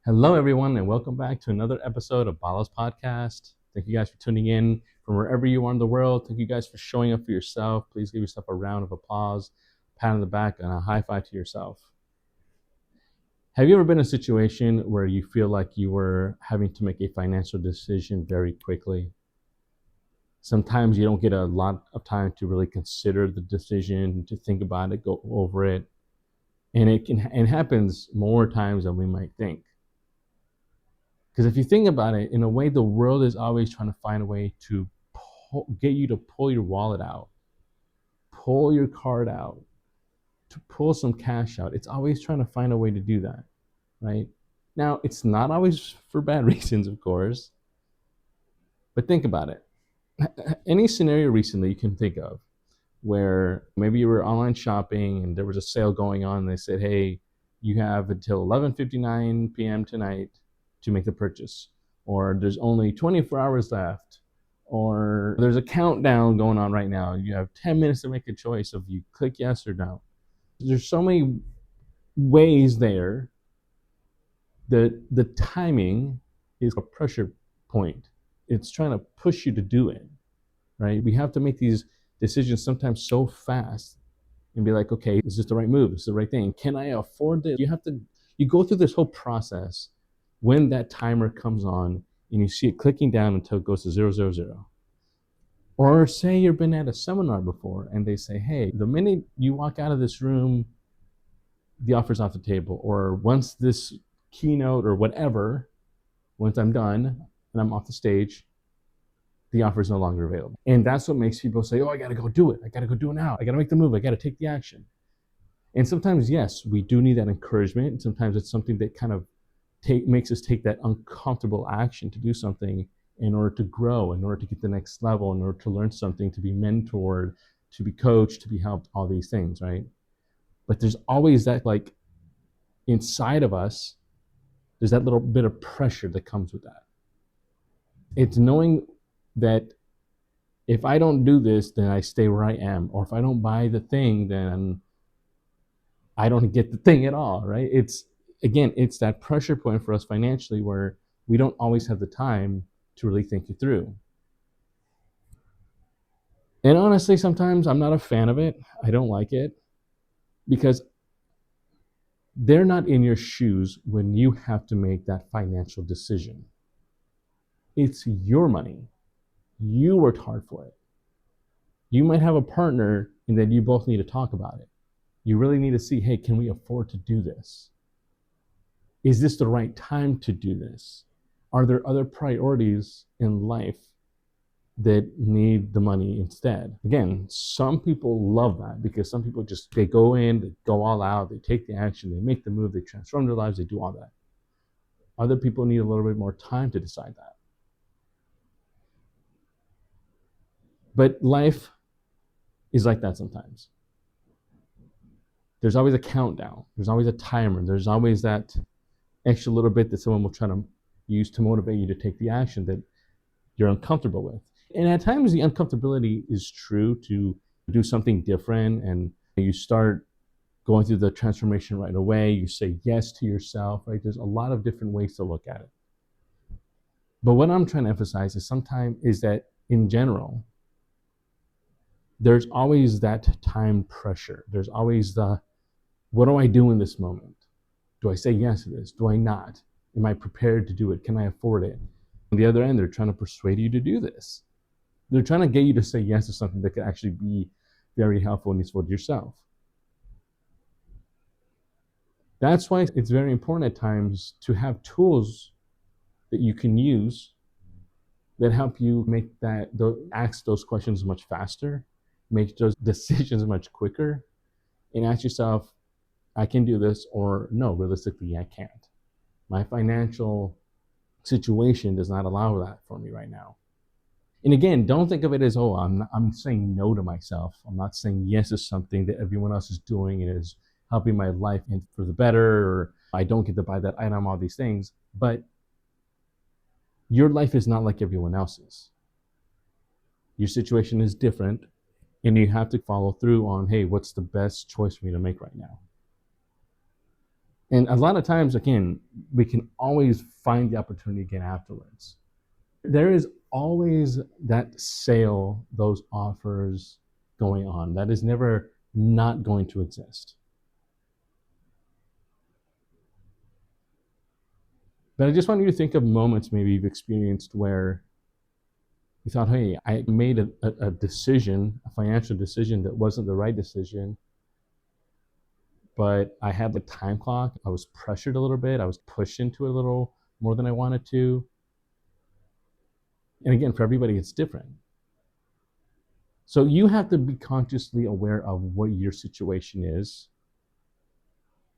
Hello, everyone, and welcome back to another episode of Bala's podcast. Thank you guys for tuning in from wherever you are in the world. Thank you guys for showing up for yourself. Please give yourself a round of applause, a pat on the back, and a high five to yourself. Have you ever been in a situation where you feel like you were having to make a financial decision very quickly? Sometimes you don't get a lot of time to really consider the decision, to think about it, go over it, and it happens more times than we might think. Because if you think about it, in a way, the world is always trying to find a way to get you to pull your wallet out, pull your card out, to pull some cash out. It's always trying to find a way to do that, right? Now, it's not always for bad reasons, of course, but think about it. Any scenario recently you can think of where maybe you were online shopping and there was a sale going on and they said, hey, you have until 11:59 p.m. tonight to make the purchase, or there's only 24 hours left, or there's a countdown going on right now. You have 10 minutes to make a choice if you click yes or no. There's so many ways there that the timing is a pressure point. It's trying to push you to do it, right? We have to make these decisions sometimes so fast and be like, okay, is this the right move? Is this the right thing? Can I afford this? You go through this whole process when that timer comes on and you see it clicking down until it goes to 000. Or say you've been at a seminar before and they say, hey, the minute you walk out of this room, the offer's off the table. Or once this keynote or whatever, once I'm done and I'm off the stage, the offer is no longer available. And that's what makes people say, oh, I got to go do it. I got to go do it now. I got to make the move. I got to take the action. And sometimes, yes, we do need that encouragement. And sometimes it's something that kind of makes us take that uncomfortable action to do something in order to grow, in order to get the next level, in order to learn something, to be mentored, to be coached, to be helped, all these things, right? But there's always that, like, inside of us, there's that little bit of pressure that comes with that. It's knowing that if I don't do this, then I stay where I am. Or if I don't buy the thing, then I don't get the thing at all, right? It's that pressure point for us financially where we don't always have the time to really think it through. And honestly, sometimes I'm not a fan of it. I don't like it because they're not in your shoes when you have to make that financial decision. It's your money. You worked hard for it. You might have a partner and then you both need to talk about it. You really need to see, hey, can we afford to do this? Is this the right time to do this? Are there other priorities in life that need the money instead? Again, some people love that because some people they go in, they go all out, they take the action, they make the move, they transform their lives, they do all that. Other people need a little bit more time to decide that. But life is like that sometimes. There's always a countdown. There's always a timer. There's always that extra little bit that someone will try to use to motivate you to take the action that you're uncomfortable with. And at times the uncomfortability is true to do something different, and you start going through the transformation right away. You say yes to yourself, right? There's a lot of different ways to look at it. But what I'm trying to emphasize is that in general, there's always that time pressure. There's always what do I do in this moment? Do I say yes to this? Do I not? Am I prepared to do it? Can I afford it? On the other end, they're trying to persuade you to do this. They're trying to get you to say yes to something that could actually be very helpful and useful to yourself. That's why it's very important at times to have tools that you can use that help you ask those questions much faster, make those decisions much quicker, and ask yourself, I can do this, or no, realistically, I can't. My financial situation does not allow that for me right now. And again, don't think of it as, oh, I'm saying no to myself. I'm not saying yes to something that everyone else is doing and is helping my life and for the better, or I don't get to buy that item, all these things. But your life is not like everyone else's. Your situation is different, and you have to follow through on, hey, what's the best choice for me to make right now? And a lot of times, again, we can always find the opportunity again afterwards. There is always that sale, those offers going on. That is never not going to exist. But I just want you to think of moments maybe you've experienced where you thought, hey, I made a decision, a financial decision that wasn't the right decision, but I had the time clock. I was pressured a little bit. I was pushed into it a little more than I wanted to. And again, for everybody, it's different. So you have to be consciously aware of what your situation is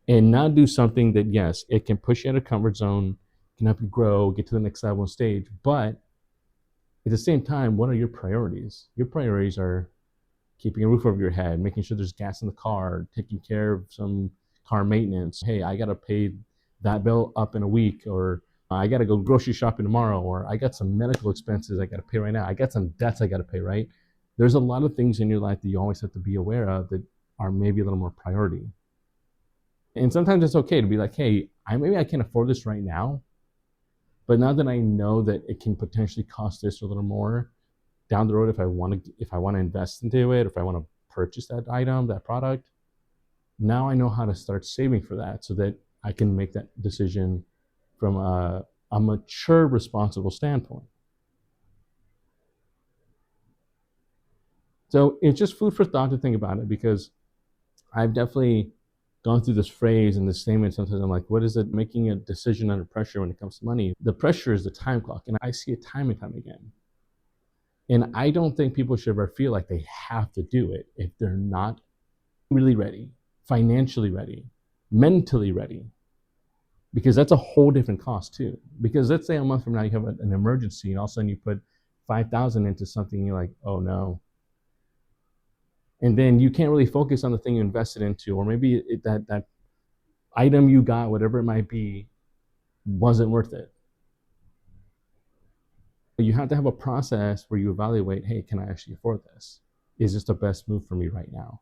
and not do something that, yes, it can push you out of comfort zone, can help you grow, get to the next level and stage. But at the same time, what are your priorities? Your priorities are keeping a roof over your head, making sure there's gas in the car, taking care of some car maintenance. Hey, I got to pay that bill up in a week, or I got to go grocery shopping tomorrow, or I got some medical expenses I got to pay right now. I got some debts I got to pay, right? There's a lot of things in your life that you always have to be aware of that are maybe a little more priority. And sometimes it's okay to be like, hey, maybe I can't afford this right now, but now that I know that it can potentially cost this a little more down the road, if I want to invest into it, if I want to purchase that item, that product, now I know how to start saving for that so that I can make that decision from a mature, responsible standpoint. So it's just food for thought to think about it, because I've definitely gone through this phrase and this statement. Sometimes I'm like, what is it making a decision under pressure when it comes to money? The pressure is the time clock. And I see it time and time again. And I don't think people should ever feel like they have to do it if they're not really ready, financially ready, mentally ready, because that's a whole different cost too. Because let's say a month from now you have an emergency and all of a sudden you put 5,000 into something, and you're like, oh no. And then you can't really focus on the thing you invested into, or maybe that item you got, whatever it might be, wasn't worth it. You have to have a process where you evaluate, hey, can I actually afford this? Is this the best move for me right now?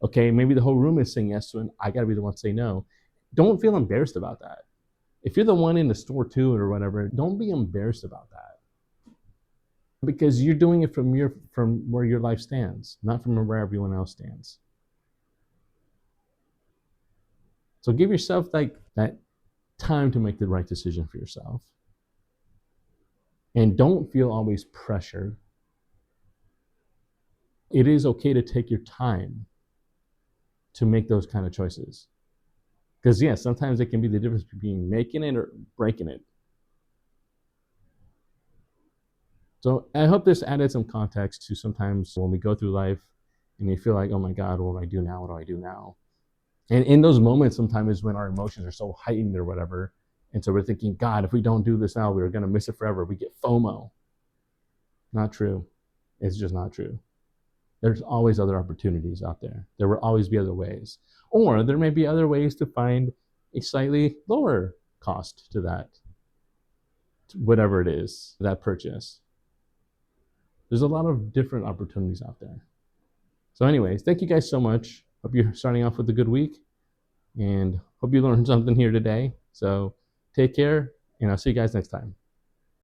Okay, maybe the whole room is saying yes to it, and I gotta be the one to say no. Don't feel embarrassed about that. If you're the one in the store too or whatever, don't be embarrassed about that, because you're doing it from where your life stands, not from where everyone else stands. So give yourself like that time to make the right decision for yourself. And don't feel always pressured. It is okay to take your time to make those kind of choices. Because yes, sometimes it can be the difference between making it or breaking it. So I hope this added some context to sometimes when we go through life and you feel like, oh my God, what do I do now? What do I do now? And in those moments, sometimes is when our emotions are so heightened or whatever. And so we're thinking, God, if we don't do this now, we're going to miss it forever. We get FOMO. Not true. It's just not true. There's always other opportunities out there. There will always be other ways. Or there may be other ways to find a slightly lower cost to that, whatever it is, that purchase. There's a lot of different opportunities out there. So anyways, thank you guys so much. Hope you're starting off with a good week, and hope you learned something here today. So take care, and I'll see you guys next time.